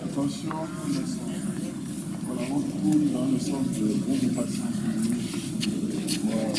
Attention, voilà, on coule dans le sens de bon dépassement. Voilà.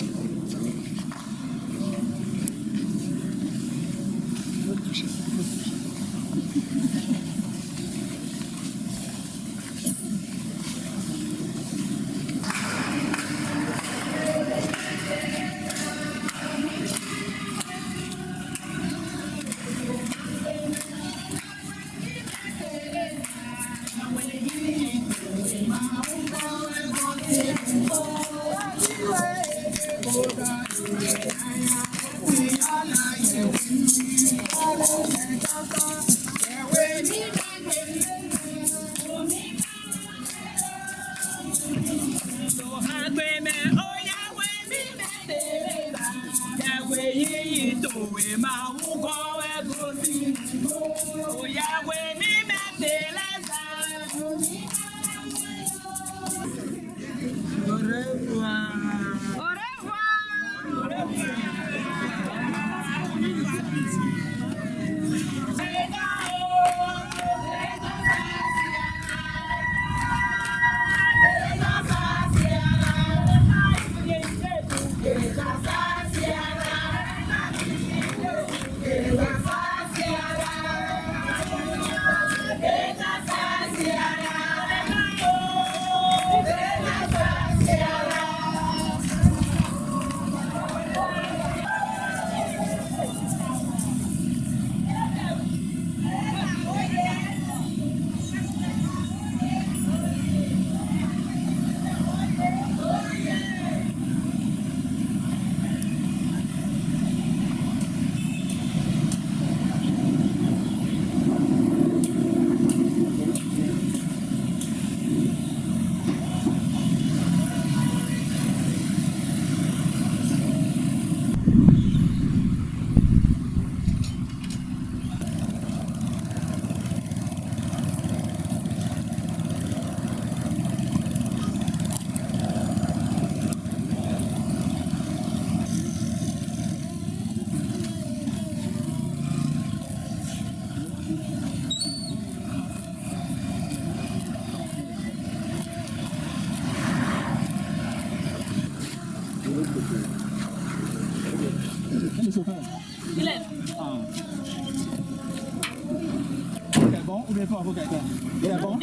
Il est bon ou bien pas pour quelqu'un? Il est bon?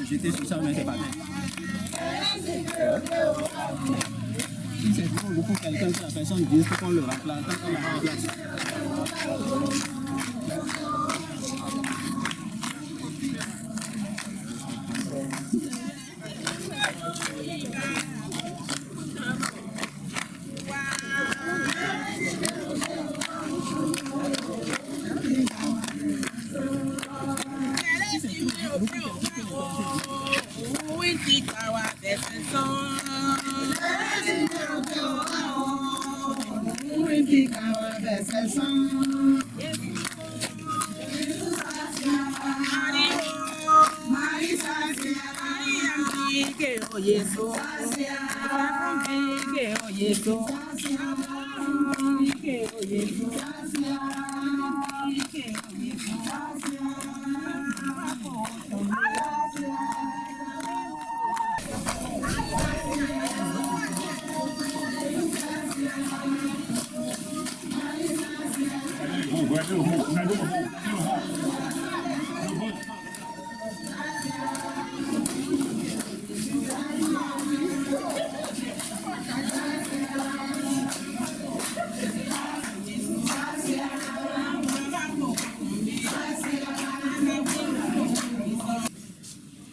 J'étais sur ça, mais c'est pas bien. Si c'est pour quelqu'un que la personne dit qu'on le remplace, qu'on la remplace.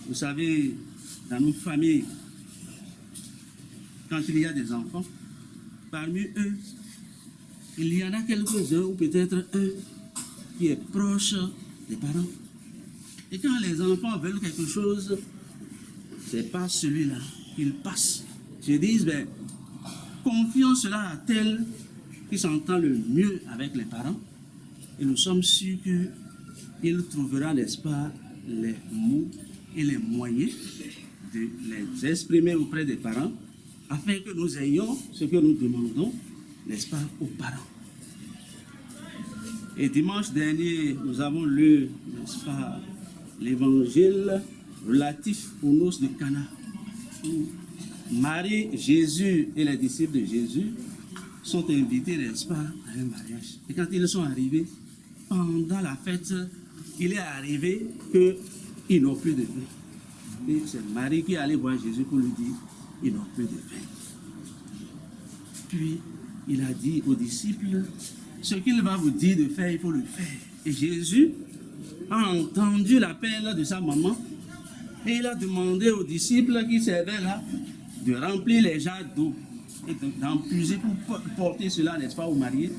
Vous savez, dans nos familles, quand il y a des enfants, parmi eux, il y en a quelques-uns, ou peut-être un, qui est proche des parents. Et quand les enfants veulent quelque chose, c'est pas celui-là qu'ils passent. Je dis, ben, confions cela à tel qui s'entend le mieux avec les parents, et nous sommes sûrs qu'il trouvera, n'est-ce pas, les mots et les moyens de les exprimer auprès des parents, afin que nous ayons ce que nous demandons, n'est-ce pas, aux parents. Et dimanche dernier, nous avons lu, n'est-ce pas, l'évangile relatif aux noces de Cana. Marie, Jésus et les disciples de Jésus sont invités, n'est-ce pas, à un mariage. Et quand ils sont arrivés, pendant la fête, il est arrivé qu'ils n'ont plus de vin. Et c'est Marie qui est allée voir Jésus pour lui dire, ils n'ont plus de vin. Puis, il a dit aux disciples, ce qu'il va vous dire de faire, il faut le faire. Et Jésus a entendu l'appel de sa maman et il a demandé aux disciples qui servaient là de remplir les jarres d'eau et d'en puiser pour porter cela, n'est-ce pas, aux mariés.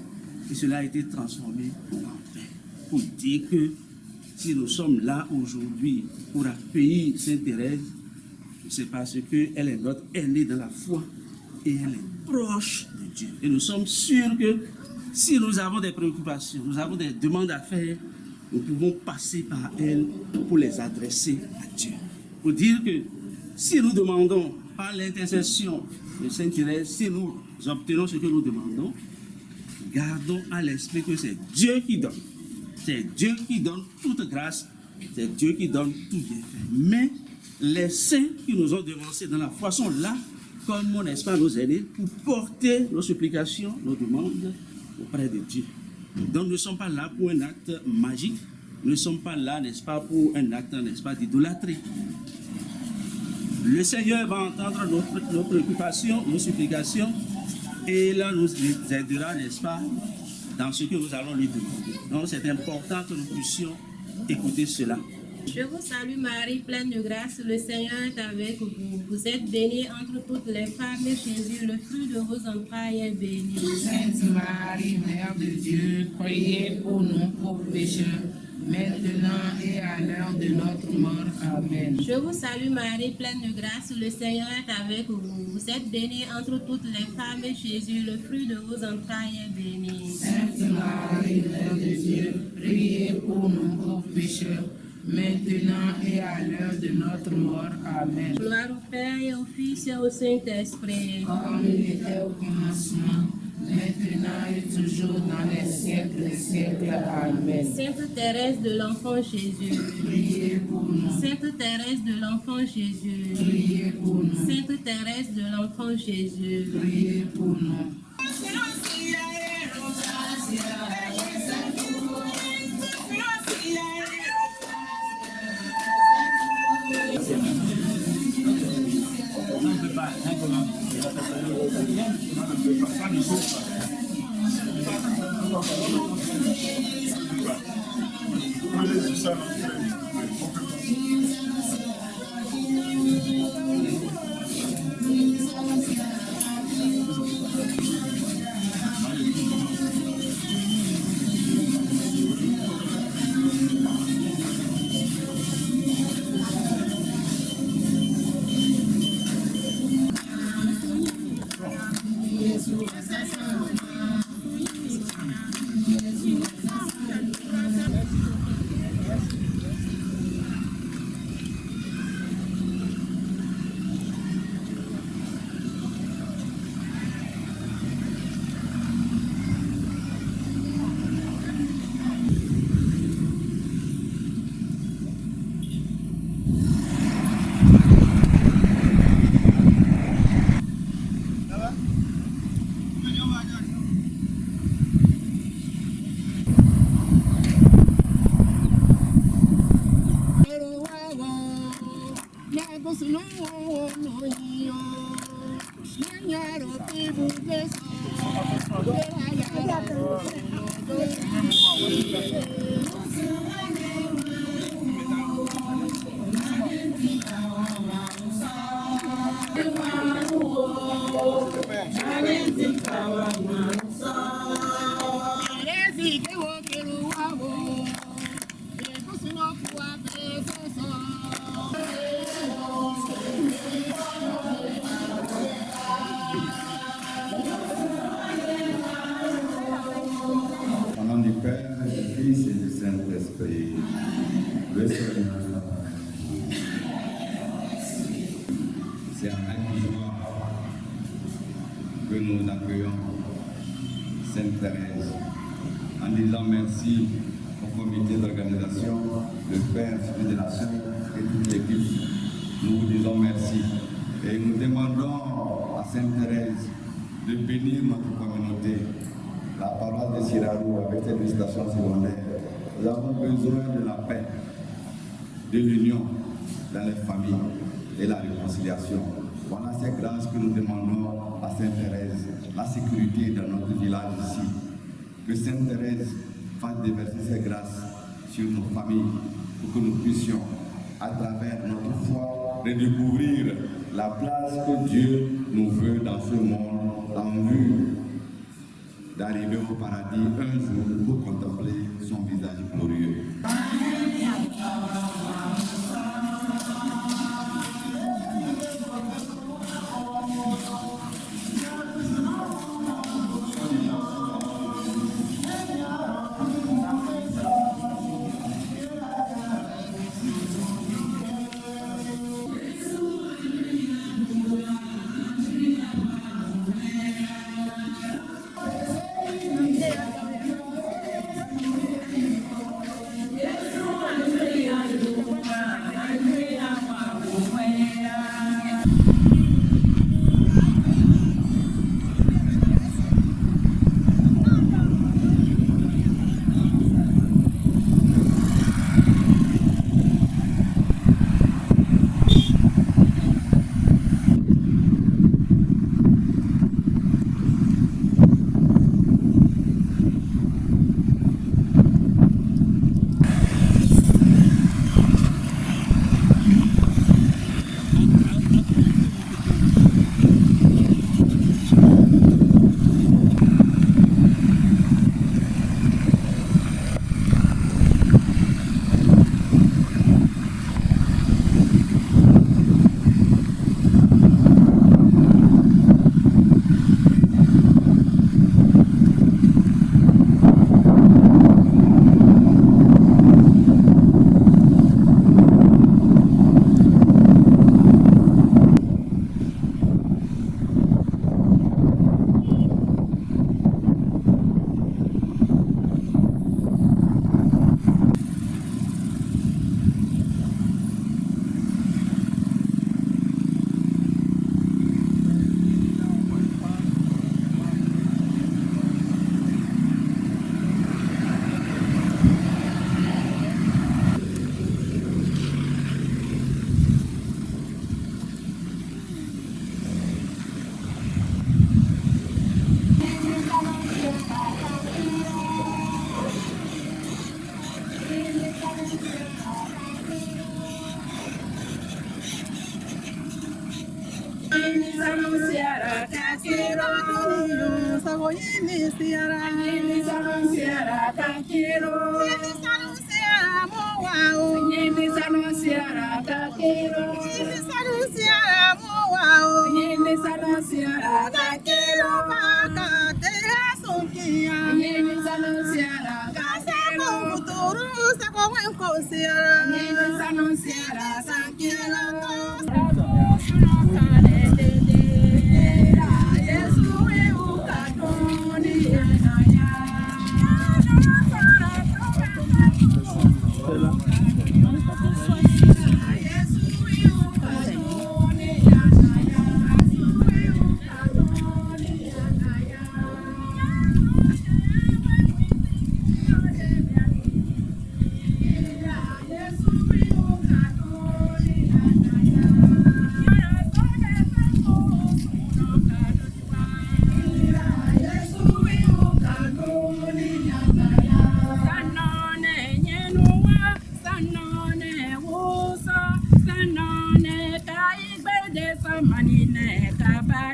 Et cela a été transformé en vin. Pour dire que si nous sommes là aujourd'hui pour accueillir Sainte Thérèse, c'est parce qu'elle est notre aînée dans la foi et elle est proche de Dieu. Et nous sommes sûrs que si nous avons des préoccupations, nous avons des demandes à faire, nous pouvons passer par elle pour les adresser à Dieu. Pour dire que si nous demandons par l'intercession de Sainte Thérèse, si nous obtenons ce que nous demandons, gardons à l'esprit que c'est Dieu qui donne. C'est Dieu qui donne toute grâce, c'est Dieu qui donne tout bienfait. Mais les saints qui nous ont devancés dans la foi sont là, comme, n'est-ce pas, nos aînés, pour porter nos supplications, nos demandes auprès de Dieu. Donc nous ne sommes pas là pour un acte magique, nous ne sommes pas là, n'est-ce pas, pour un acte, n'est-ce pas, d'idolâtrie. Le Seigneur va entendre nos préoccupations, nos supplications, et là nous aidera, n'est-ce pas, dans ce que nous allons lui demander. Donc c'est important que nous puissions écouter cela. Je vous salue Marie, pleine de grâce, le Seigneur est avec vous. Vous êtes bénie entre toutes les femmes et Jésus, le fruit de vos entrailles, est béni. Sainte Marie, Mère de Dieu, priez pour nous pauvres pécheurs, maintenant et à l'heure de notre mort. Amen. Je vous salue Marie, pleine de grâce, le Seigneur est avec vous. Vous êtes bénie entre toutes les femmes et Jésus, le fruit de vos entrailles, est béni. Sainte Marie, Mère de Dieu, priez pour nous pauvres pécheurs, maintenant et à l'heure de notre mort. Amen. Gloire au Père et au Fils et au Saint-Esprit. Comme il était au commencement, maintenant et toujours dans les siècles des siècles. Amen. Sainte Thérèse de l'Enfant Jésus. Priez pour nous. Sainte Thérèse de l'Enfant Jésus. Priez pour nous. Sainte Thérèse de l'Enfant Jésus. Priez pour nous. Au nom du Père, du Fils et du Saint-Esprit, le Seigneur. C'est avec joie que nous accueillons Sainte Thérèse en disant merci au comité d'organisation, le Père, celui de la Sœur et toute l'équipe. Nous vous disons merci et nous demandons à Sainte Thérèse de bénir notre communauté. La paroisse de Sirarou avec cette station secondaire. Nous avons besoin de la paix, de l'union dans les familles et la réconciliation. Voilà ces grâces que nous demandons à Sainte Thérèse, la sécurité dans notre village ici. Que Sainte Thérèse fasse déverser ses grâces sur nos familles pour que nous puissions, à travers notre foi, redécouvrir la place que Dieu nous veut dans ce monde en vue d'arriver au paradis un jour pour contempler son visage glorieux.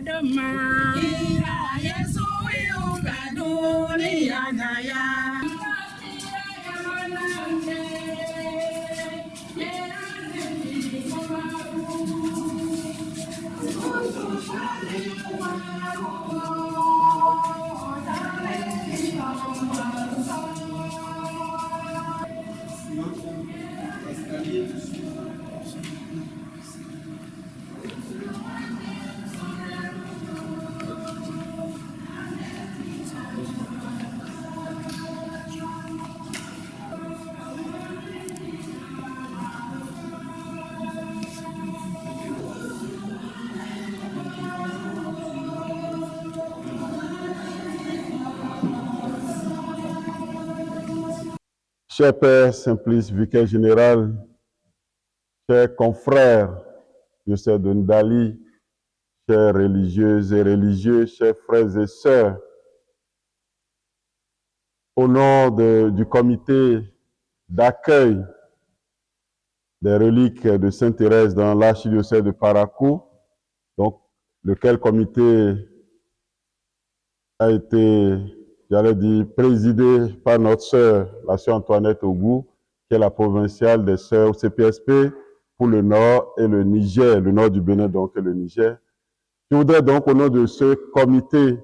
demain. Yesu yuka dunia jaya. Cher Père Simplice, vicaire général, chers confrères, diocèse de Ndali, chères religieuses et religieux, chers frères et sœurs, au nom du comité d'accueil des reliques de Sainte Thérèse dans l'archidiocèse de Parakou, donc lequel comité a été, j'allais dire, présidé par notre sœur, la sœur Antoinette Ogou, qui est la provinciale des sœurs au CPSP pour le Nord et le Niger, le Nord du Bénin donc et le Niger. Je voudrais donc au nom de ce comité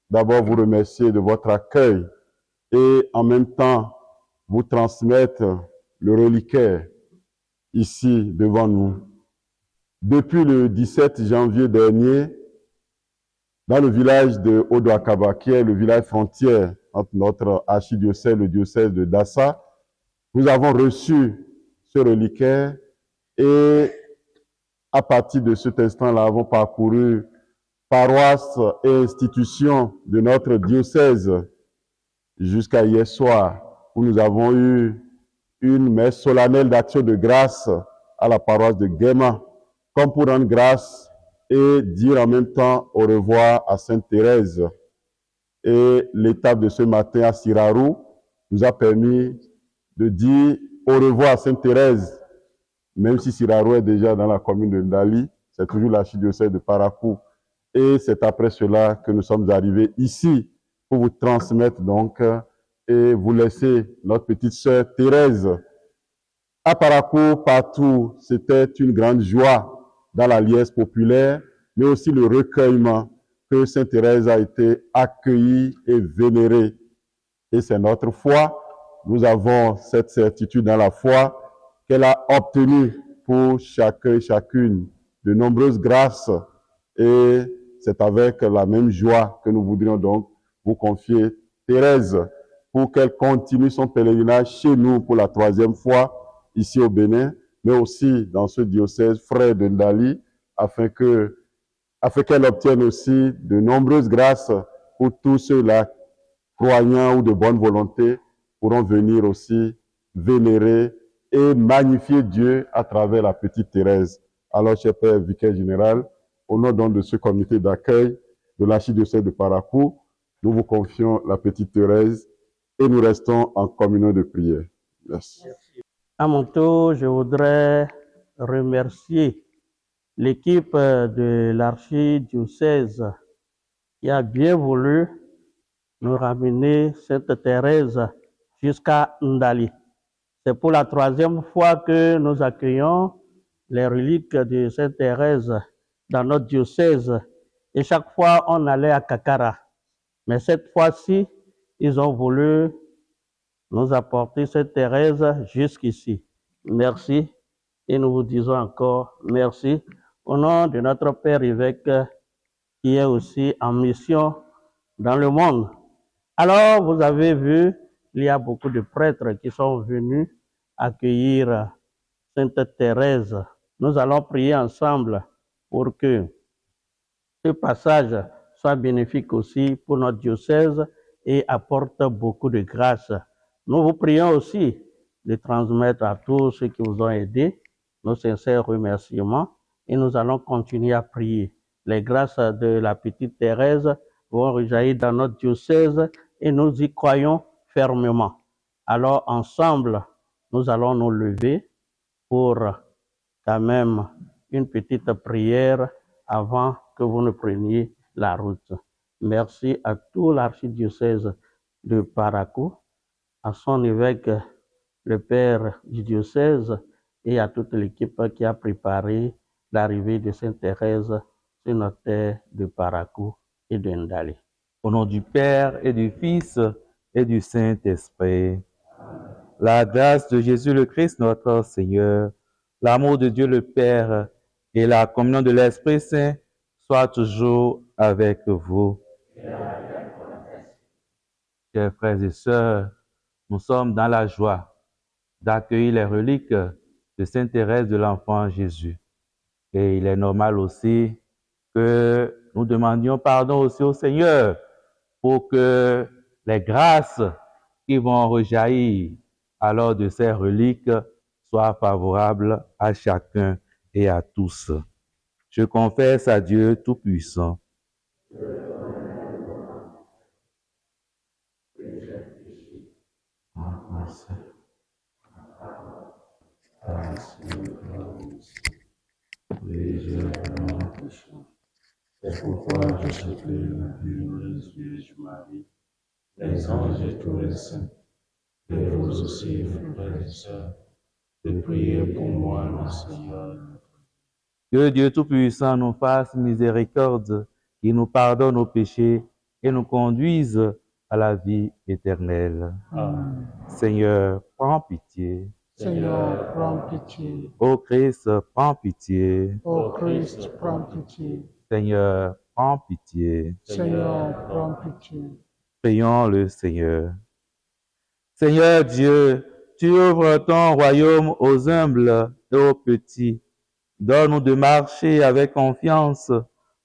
d'abord vous remercier de votre accueil et en même temps vous transmettre le reliquaire ici devant nous. Depuis le 17 janvier dernier, dans le village de Odo-Akaba, qui est le village frontière entre notre archidiocèse, le diocèse de Dassa, nous avons reçu ce reliquaire et à partir de cet instant-là, avons parcouru paroisses et institutions de notre diocèse jusqu'à hier soir, où nous avons eu une messe solennelle d'action de grâce à la paroisse de Guéma, comme pour rendre grâce et dire en même temps au revoir à Sainte Thérèse. Et l'étape de ce matin à Sirarou nous a permis de dire au revoir à Sainte Thérèse, même si Sirarou est déjà dans la commune de Ndali, c'est toujours l'archidiocèse de Parakou. Et c'est après cela que nous sommes arrivés ici pour vous transmettre donc et vous laisser notre petite sœur Thérèse. À Parakou, partout, c'était une grande joie dans la liesse populaire, mais aussi le recueillement que Sainte Thérèse a été accueillie et vénérée. Et c'est notre foi. Nous avons cette certitude dans la foi qu'elle a obtenue pour chacun et chacune de nombreuses grâces. Et c'est avec la même joie que nous voudrions donc vous confier Thérèse pour qu'elle continue son pèlerinage chez nous pour la 3e fois ici au Bénin, mais aussi dans ce diocèse frère de Ndali, afin qu'elle obtienne aussi de nombreuses grâces pour tous ceux-là, croyants ou de bonne volonté, pourront venir aussi vénérer et magnifier Dieu à travers la petite Thérèse. Alors, cher Père vicaire général, au nom donc de ce comité d'accueil de l'archidiocèse de Parakou, nous vous confions la petite Thérèse et nous restons en communion de prière. Merci. À mon tour, je voudrais remercier l'équipe de l'archidiocèse qui a bien voulu nous ramener Sainte Thérèse jusqu'à Ndali. C'est pour la 3e fois que nous accueillons les reliques de Sainte Thérèse dans notre diocèse. Et chaque fois, on allait à Kakara. Mais cette fois-ci, ils ont voulu nous apporter Sainte Thérèse jusqu'ici. Merci. Et nous vous disons encore merci au nom de notre Père évêque qui est aussi en mission dans le monde. Alors, vous avez vu, il y a beaucoup de prêtres qui sont venus accueillir Sainte Thérèse. Nous allons prier ensemble pour que ce passage soit bénéfique aussi pour notre diocèse et apporte beaucoup de grâce. Nous vous prions aussi de transmettre à tous ceux qui vous ont aidés nos sincères remerciements et nous allons continuer à prier. Les grâces de la petite Thérèse vont rejaillir dans notre diocèse et nous y croyons fermement. Alors ensemble, nous allons nous lever pour quand même une petite prière avant que vous ne preniez la route. Merci à tout l'archidiocèse de Parakou, à son évêque, le père du diocèse, et à toute l'équipe qui a préparé l'arrivée de Sainte Thérèse sur notre terre de Parakou et de Ndali. Au nom du Père et du Fils et du Saint-Esprit, la grâce de Jésus le Christ notre Seigneur, l'amour de Dieu le Père et la communion de l'Esprit Saint soient toujours avec vous. Chers frères et sœurs, nous sommes dans la joie d'accueillir les reliques de Sainte Thérèse de l'Enfant Jésus. Et il est normal aussi que nous demandions pardon aussi au Seigneur pour que les grâces qui vont rejaillir alors de ces reliques soient favorables à chacun et à tous. Je confesse à Dieu Tout-Puissant. C'est pourquoi je supplie la bienheureuse Vierge Marie, les anges et tous les saints, et vous aussi, frères et sœurs, de prier pour moi, mon Seigneur. Que Dieu Tout-Puissant nous fasse miséricorde, qu'il nous pardonne nos péchés et nous conduise à la vie éternelle. Amen. Seigneur, prends pitié. Seigneur, prends pitié. Ô Christ, prends pitié. Ô Christ, prends pitié. Seigneur, prends pitié. Seigneur, prends pitié. Prions le Seigneur. Seigneur Dieu, tu ouvres ton royaume aux humbles et aux petits. Donne-nous de marcher avec confiance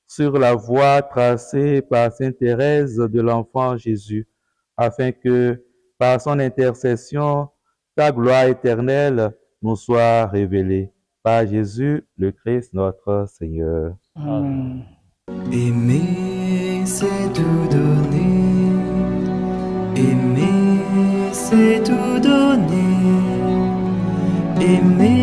sur la voie tracée par Sainte Thérèse de l'Enfant Jésus, afin que, par son intercession, ta gloire éternelle nous soit révélée. Par Jésus, le Christ notre Seigneur. Amen. Aimer, c'est tout donner. Aimer, c'est tout donner. Aimer,